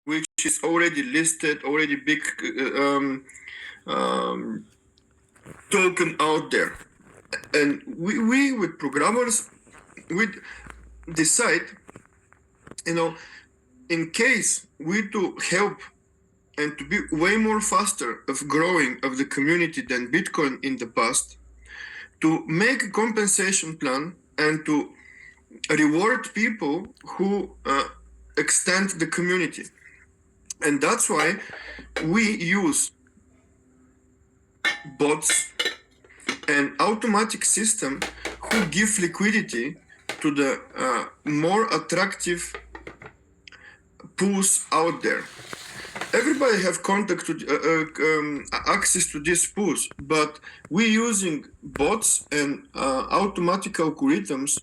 which is already listed, already big token out there. And we with programmers, we decide, in case we to help and to be way more faster of growing of the community than Bitcoin in the past, to make a compensation plan and to reward people who extend the community. And that's why we use bots and automatic system who give liquidity to the more attractive pools out there. Everybody have contact to access to these pools, but we're using bots and automatic algorithms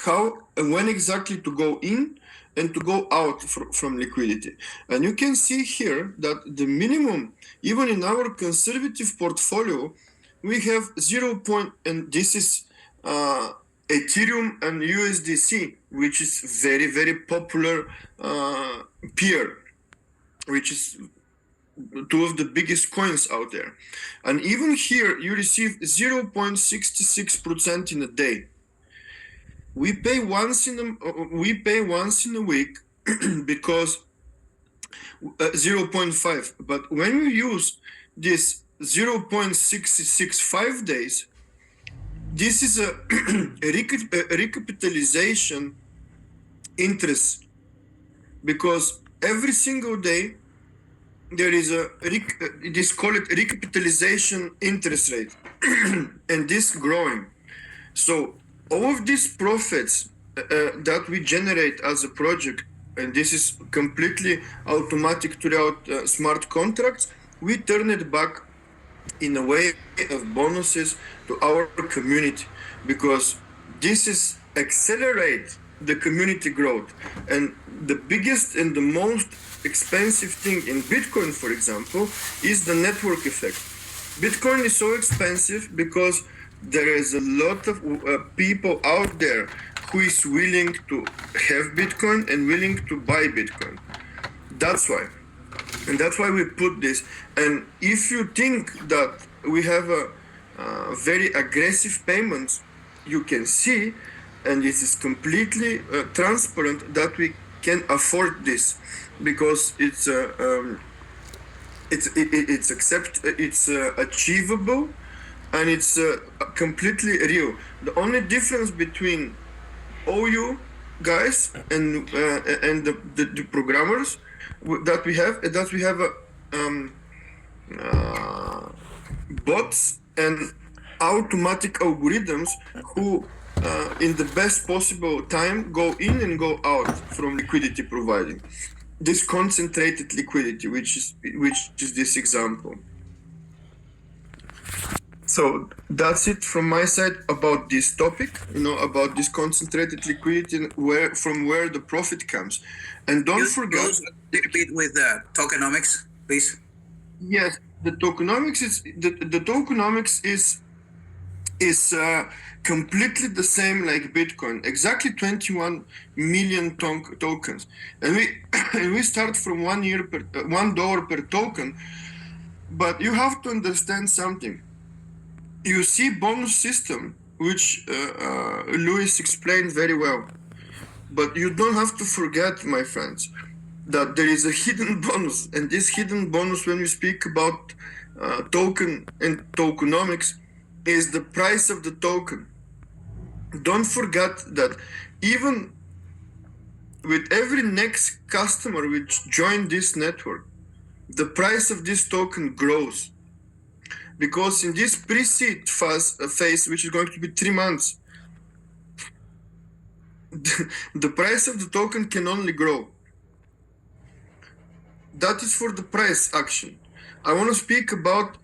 how and when exactly to go in and to go out from liquidity. And you can see here that the minimum, even in our conservative portfolio, we have 0. And this is Ethereum and USDC, which is very, very popular pair, which is two of the biggest coins out there. And even here, you receive 0.66% in a day. We pay once in a week because 0.5. But when we use this 0.665 days, this is a recapitalization interest, because every single day there is this call it recapitalization interest rate, and this growing. So all of these profits that we generate as a project, and this is completely automatic throughout smart contracts, we turn it back in a way of bonuses to our community, because this is accelerate the community growth. And the biggest and the most expensive thing in Bitcoin, for example, is the network effect. Bitcoin is so expensive because there is a lot of people out there who is willing to have Bitcoin and willing to buy Bitcoin. That's why. And that's why we put this. And if you think that we have a very aggressive payments, you can see, and this is completely transparent, that we can afford this, because it's achievable, and it's completely real. The only difference between all you guys and the programmers that we have is that we have bots and automatic algorithms who in the best possible time go in and go out from liquidity providing. This concentrated liquidity, which is this example. So that's it from my side about this topic, about this concentrated liquidity and from where the profit comes. And don't forget a little bit with tokenomics, please. Yes, the tokenomics is completely the same like Bitcoin, exactly 21 million tokens, and we start from $1 per token. But you have to understand something. You see bonus system, which Luis explained very well, but you don't have to forget, my friends, that there is a hidden bonus, and this hidden bonus, when we speak about token and tokenomics, is the price of the token. Don't forget that even with every next customer which joined this network, the price of this token grows, because in this pre-seed phase, which is going to be 3 months, the price of the token can only grow. That is for the price action. I want to speak about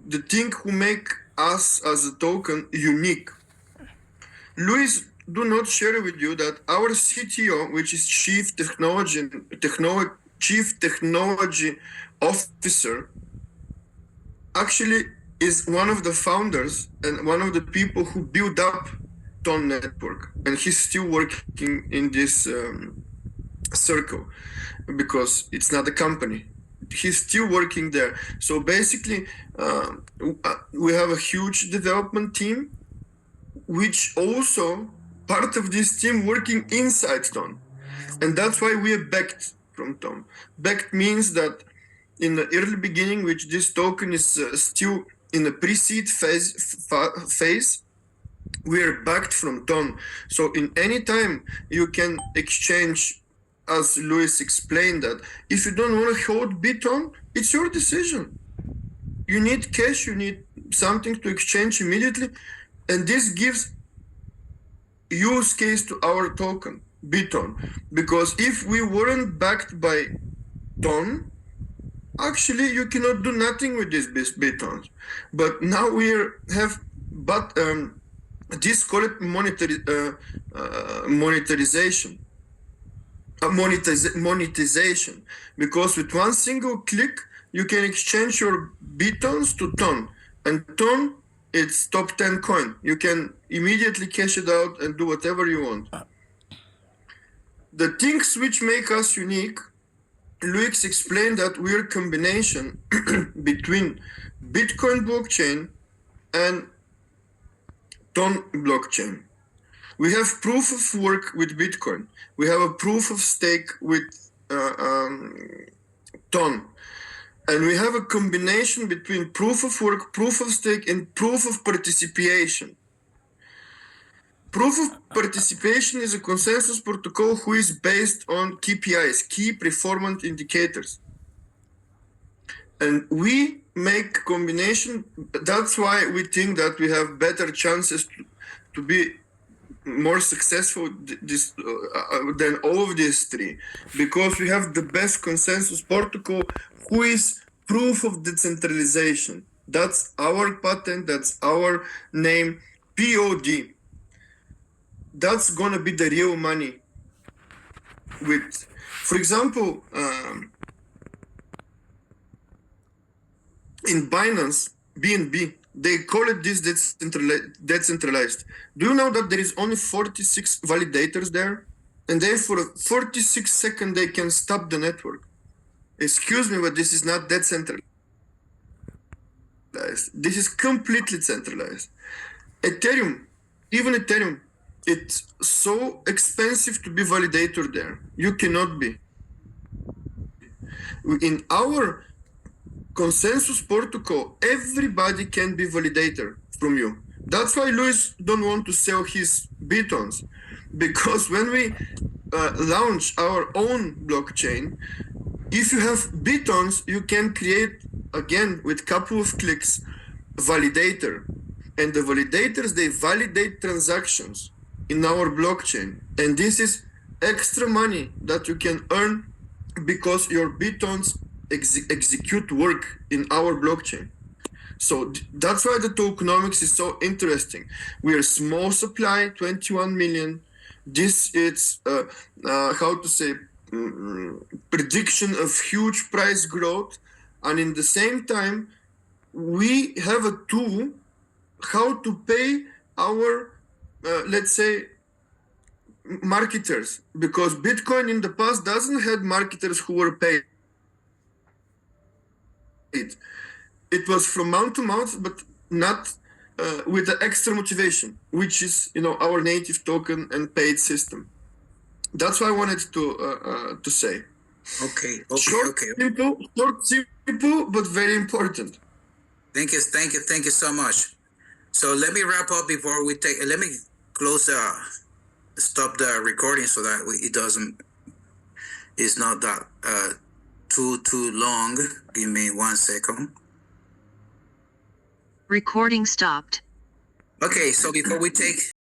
the thing who make us as a token unique. Luis do not share with you that our CTO, which is Chief Technology Officer, actually is one of the founders and one of the people who built up TON network, and he's still working in this circle because it's not a company. He's still working there. So basically, we have a huge development team, which also part of this team working inside TON. And that's why we are backed from TON. Backed means that in the early beginning, which this token is still in the pre-seed phase, we are backed from TON. So in any time you can exchange, as Luis explained, that if you don't want to hold BitTon, it's your decision. You need cash, you need something to exchange immediately, and this gives use case to our token, BitTon. Because if we weren't backed by TON, actually you cannot do nothing with these BitTons. But now we have, but this call it monetization, because with one single click you can exchange your BitTons to TON, and TON, it's top 10 coin. You can immediately cash it out and do whatever you want. The things which make us unique, Luis explained that we're a combination between Bitcoin blockchain and TON blockchain. We have proof of work with Bitcoin. We have a proof of stake with TON. And we have a combination between proof of work, proof of stake, and proof of participation. Proof of participation is a consensus protocol who is based on KPIs, key performance indicators. And we make combination. That's why we think that we have better chances to be more successful than all of these three, because we have the best consensus protocol, who is proof of decentralization. That's our patent, that's our name, POD. That's gonna be the real money. With, for example, in Binance, BNB, they call it this decentralized. Do you know that there is only 46 validators there? And then for 46 seconds, they can stop the network. Excuse me, but this is not decentralized. This is completely centralized. Ethereum, even Ethereum, it's so expensive to be validator there. You cannot be. In our consensus protocol, everybody can be validator from you. That's why Luis don't want to sell his BitTons, because when we launch our own blockchain, if you have BitTons, you can create, again, with couple of clicks, validator. And the validators, they validate transactions in our blockchain. And this is extra money that you can earn because your BitTons execute work in our blockchain. So that's why the tokenomics is so interesting. We are small supply, 21 million. This is, how to say, prediction of huge price growth. And in the same time, we have a tool how to pay our, let's say, marketers, because Bitcoin in the past doesn't have marketers who were paid. It was from mouth to mouth, but not with the extra motivation, which is, you know, our native token and paid system. That's what I wanted to say. Okay. Short, simple, but very important. Thank you so much. So let me wrap up before we take. Let me close stop the recording so that it's not that too long. Give me 1 second. Recording stopped. Okay, so before we take